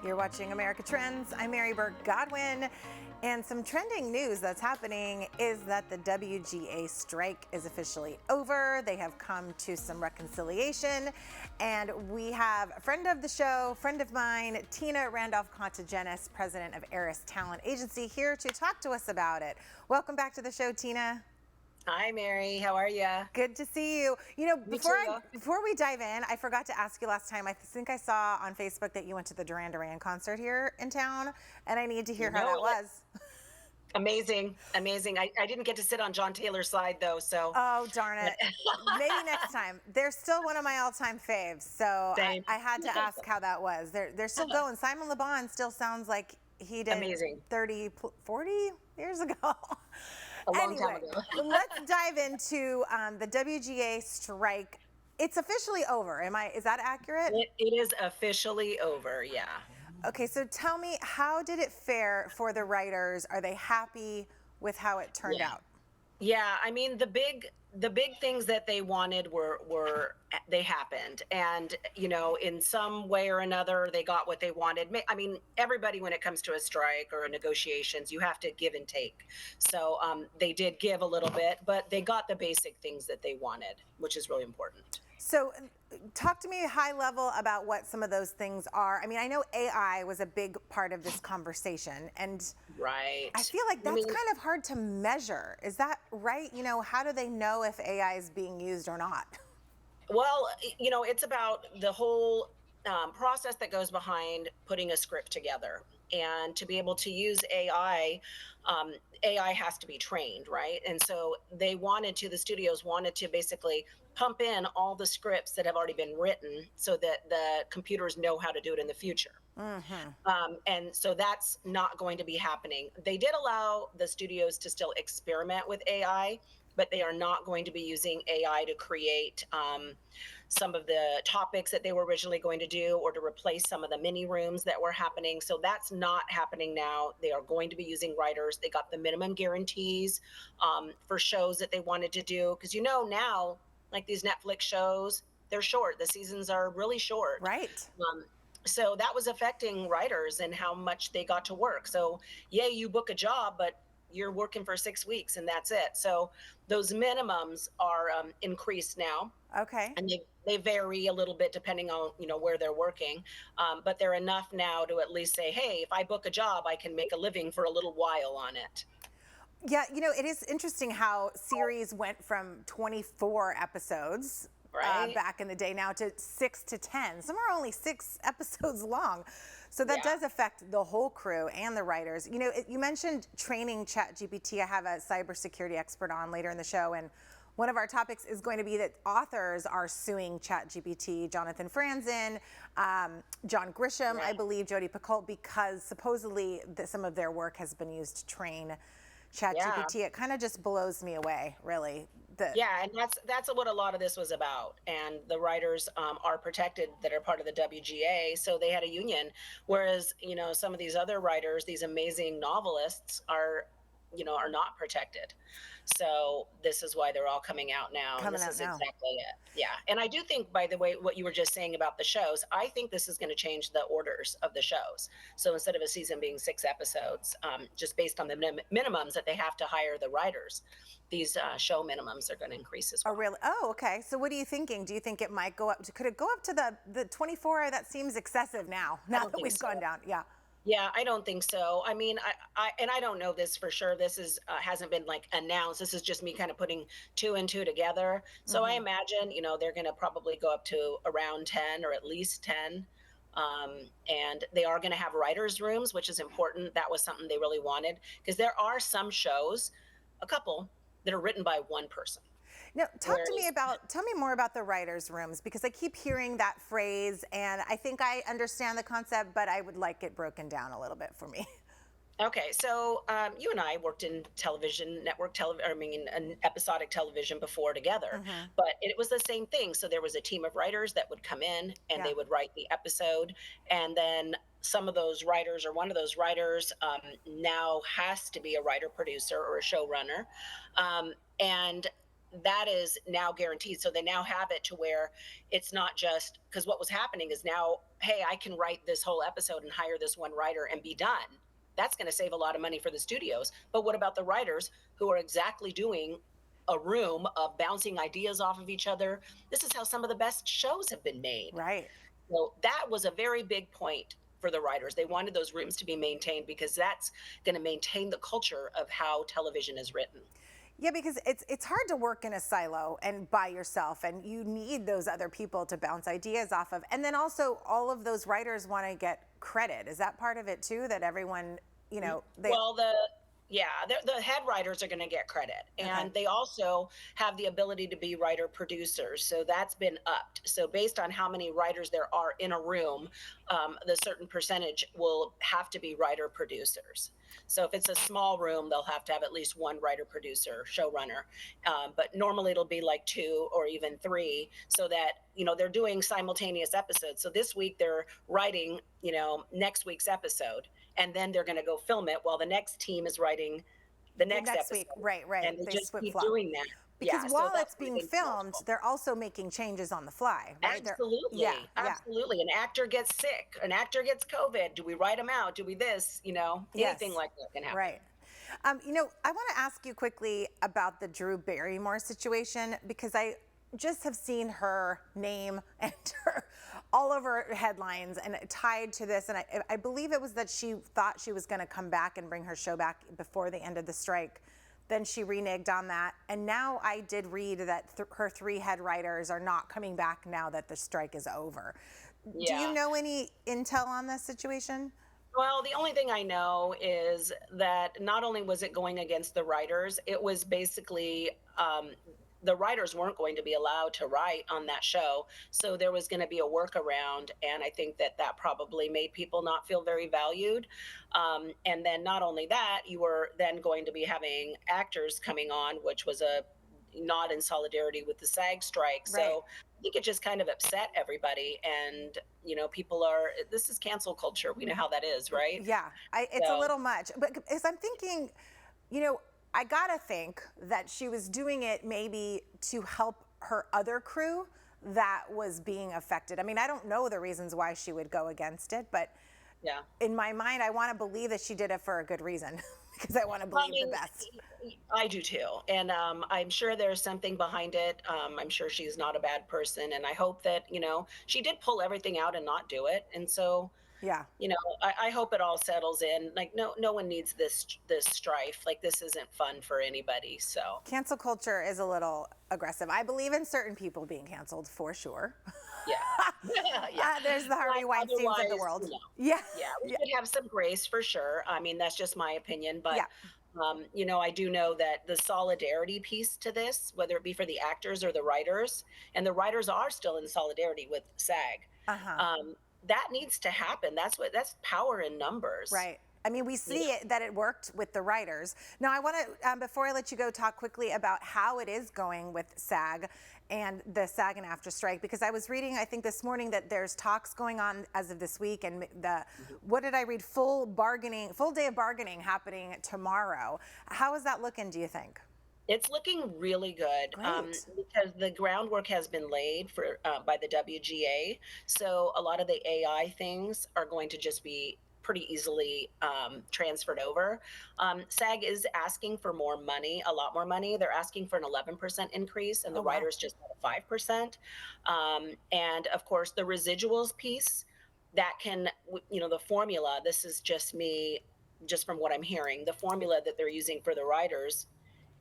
You're watching America Trends. I'm Mary Burt-Godwin. And some trending news that's happening is that the WGA strike is officially over. They have come to some reconciliation. And we have a friend of the show, friend of mine, Tina Randolph Contogenis, president of Eris Talent Agency, here to talk to us about it. Welcome back to the show, Tina. Hi, Mary. How are you? Good to see you. You know, before we dive in, I forgot to ask you last time. I think I saw on Facebook that you went to the Duran Duran concert here in town, and I need to hear how that was. Amazing, amazing. I didn't get to sit on John Taylor's side though, so. Oh, darn it. Maybe next time. They're still one of my all-time faves, so I had to ask how that was. They're still going. Simon Le Bon still sounds like he did Amazing. 30, 40 years ago. A long time ago. Let's dive into the WGA strike. It's officially over. Is that accurate? It is officially over, yeah. Okay, so tell me, how did it fare for the writers? Are they happy with how it turned out? Yeah, I mean, the big things that they wanted were they happened, and you know, in some way or another, they got what they wanted. I mean, everybody, when it comes to a strike or negotiations, you have to give and take. So they did give a little bit, but they got the basic things that they wanted, which is really important. So talk to me high level about what some of those things are. I mean, I know AI was a big part of this conversation, and right. I feel like that's kind of hard to measure. Is that right? You know, how do they know if AI is being used or not? Well, you know, it's about the whole process that goes behind putting a script together. And to be able to use AI, AI has to be trained, right? And so the studios wanted to basically pump in all the scripts that have already been written so that the computers know how to do it in the future. Mm-hmm. And so that's not going to be happening. They did allow the studios to still experiment with AI, but they are not going to be using AI to create some of the topics that they were originally going to do, or to replace some of the mini rooms that were happening. So that's not happening now. They are going to be using writers. They got the minimum guarantees for shows that they wanted to do. Because you know now, like these Netflix shows, they're short. The seasons are really short. Right. So that was affecting writers and how much they got to work. So yeah, you book a job, but you're working for 6 weeks and that's it. So those minimums are increased now. Okay. And they vary a little bit depending on, you know, where they're working. But they're enough now to at least say, hey, if I book a job, I can make a living for a little while on it. Yeah, you know, it is interesting how series went from 24 episodes back in the day now to 6 to 10. Some are only 6 episodes long. So that does affect the whole crew and the writers. You know, you mentioned training ChatGPT. I have a cybersecurity expert on later in the show, and one of our topics is going to be that authors are suing ChatGPT, Jonathan Franzen, John Grisham, I believe, Jodi Picoult, because supposedly some of their work has been used to train ChatGPT. It kind of just blows me away, really. Yeah, and that's what a lot of this was about. And the writers are protected that are part of the WGA, so they had a union. Whereas, you know, some of these other writers, these amazing novelists, are not protected. So this is why they're all coming out now. Exactly it. Yeah. And I do think, by the way, what you were just saying about the shows, I think this is going to change the orders of the shows. So instead of a season being 6 episodes, just based on the minimums that they have to hire the writers, these show minimums are going to increase as well. Oh, really? Oh, okay. So what are you thinking? Do you think it might go up? Could it go up to the 24? That seems excessive now that we've gone down. Yeah. Yeah, I don't think so. I mean, I don't know this for sure. This is hasn't been like announced. This is just me kind of putting 2 and 2 together. So I imagine, you know, they're going to probably go up to around 10 or at least 10. And they are going to have writers' rooms, which is important. That was something they really wanted, because there are some shows, a couple, that are written by one person. Now, tell me more about the writers' rooms, because I keep hearing that phrase, and I think I understand the concept, but I would like it broken down a little bit for me. Okay, so you and I worked in episodic television before together, but it was the same thing. So there was a team of writers that would come in and they would write the episode, and then some of those writers, or one of those writers, now has to be a writer producer or a showrunner, and that is now guaranteed. So they now have it to where it's not just because what was happening is now, hey, I can write this whole episode and hire this one writer and be done. That's going to save a lot of money for the studios. But what about the writers who are exactly doing a room of bouncing ideas off of each other? This is how some of the best shows have been made. Right. So that was a very big point for the writers. They wanted those rooms to be maintained because that's going to maintain the culture of how television is written. Yeah, because it's hard to work in a silo and by yourself, and you need those other people to bounce ideas off of. And then also all of those writers want to get credit. Is that part of it too, that everyone, Well, the head writers are going to get credit, and they also have the ability to be writer producers. So that's been upped. So based on how many writers there are in a room, the certain percentage will have to be writer producers. So if it's a small room, they'll have to have at least one writer producer, showrunner. But normally it'll be like 2 or even 3, so that, they're doing simultaneous episodes. So this week they're writing, next week's episode, and then they're going to go film it while the next team is writing the next episode. Week. Right. And they just keep doing that. Because while it's being filmed, they're also making changes on the fly, right? Absolutely. Absolutely. An actor gets sick, an actor gets COVID. Do we write them out? Do we this? Anything like that can happen. Right. I want to ask you quickly about the Drew Barrymore situation, because I just have seen her name enter all over headlines and tied to this. And I believe it was that she thought she was going to come back and bring her show back before the end of the strike. Then she reneged on that. And now I did read that her 3 head writers are not coming back now that the strike is over. Yeah. Do you know any intel on this situation? Well, the only thing I know is that not only was it going against the writers, it was basically the writers weren't going to be allowed to write on that show. So there was going to be a workaround. And I think that probably made people not feel very valued. And then not only that, you were then going to be having actors coming on, which was not in solidarity with the SAG strike. Right. So I think it just kind of upset everybody. And, people this is cancel culture. We know how that is, right? Yeah, it's a little much. But as I'm thinking, I gotta think that she was doing it maybe to help her other crew that was being affected. I mean, I don't know the reasons why she would go against it, but in my mind, I want to believe that she did it for a good reason, because I want to believe the best. I do too. And I'm sure there's something behind it. I'm sure she's not a bad person. And I hope that, she did pull everything out and not do it. And so, I hope it all settles in. Like, no one needs this strife. Like, this isn't fun for anybody. So cancel culture is a little aggressive. I believe in certain people being canceled for sure. Yeah. There's the Harvey Weinsteins of the world. We could have some grace for sure. I mean, that's just my opinion, but I do know that the solidarity piece to this, whether it be for the actors or the writers, and the writers are still in solidarity with SAG. That needs to happen. That's power in numbers. Right. I mean, we see that it worked with the writers. Now, I want to, before I let you go, talk quickly about how it is going with SAG and the SAG and AFTRA strike, because I was reading, I think this morning, that there's talks going on as of this week, and what did I read? Full day of bargaining happening tomorrow. How is that looking, do you think? It's looking really good because the groundwork has been laid by the WGA. So a lot of the AI things are going to just be pretty easily transferred over. SAG is asking for more money, a lot more money. They're asking for an 11% increase, and the writers just had a 5%. And of course, the residuals piece, that can, the formula, this is just me, just from what I'm hearing, the formula that they're using for the writers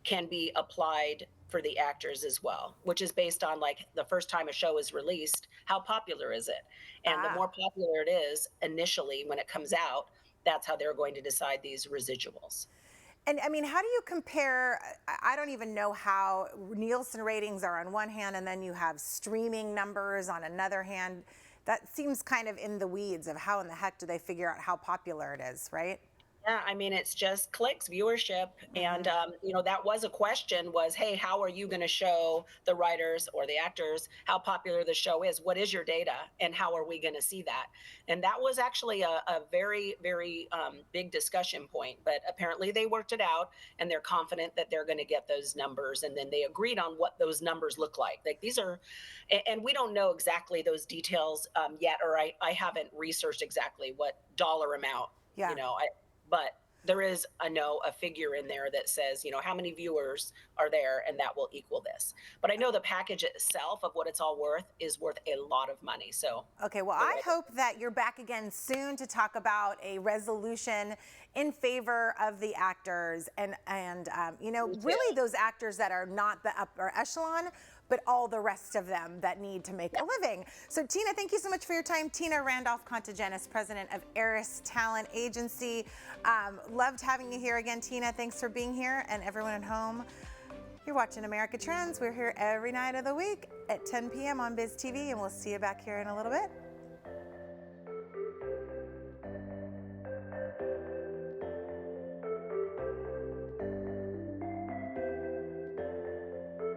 can be applied for the actors as well, which is based on, like, the first time a show is released, how popular is it? And the more popular it is initially when it comes out, that's how they're going to decide these residuals. And I mean, how do you compare? I don't even know how Nielsen ratings are on one hand, and then you have streaming numbers on another hand. That seems kind of in the weeds of how in the heck do they figure out how popular it is, right? Yeah, I mean, it's just clicks, viewership, and Hmm. that was a question: was, hey, how are you going to show the writers or the actors how popular the show is? What is your data, and how are we going to see that? And that was actually a very, very big discussion point. But apparently, they worked it out, and they're confident that they're going to get those numbers. And then they agreed on what those numbers look like. Like these are, and we don't know exactly those details yet, or I haven't researched exactly what dollar amount. Yeah. But there is a figure in there that says, how many viewers are there, and that will equal this. But I know the package itself of what it's all worth is worth a lot of money. So Okay, well, they're I right. hope that you're back again soon to talk about a resolution in favor of the actors and Me too. really those actors that are not the upper echelon, but all the rest of them that need to make Yeah. a living. So, Tina, thank you so much for your time. Tina Randolph Contogenis, president of Eris Talent Agency. Loved having you here again, Tina. Thanks for being here, and everyone at home. You're watching America Trends. We're here every night of the week at 10 p.m. on BizTV, and we'll see you back here in a little bit.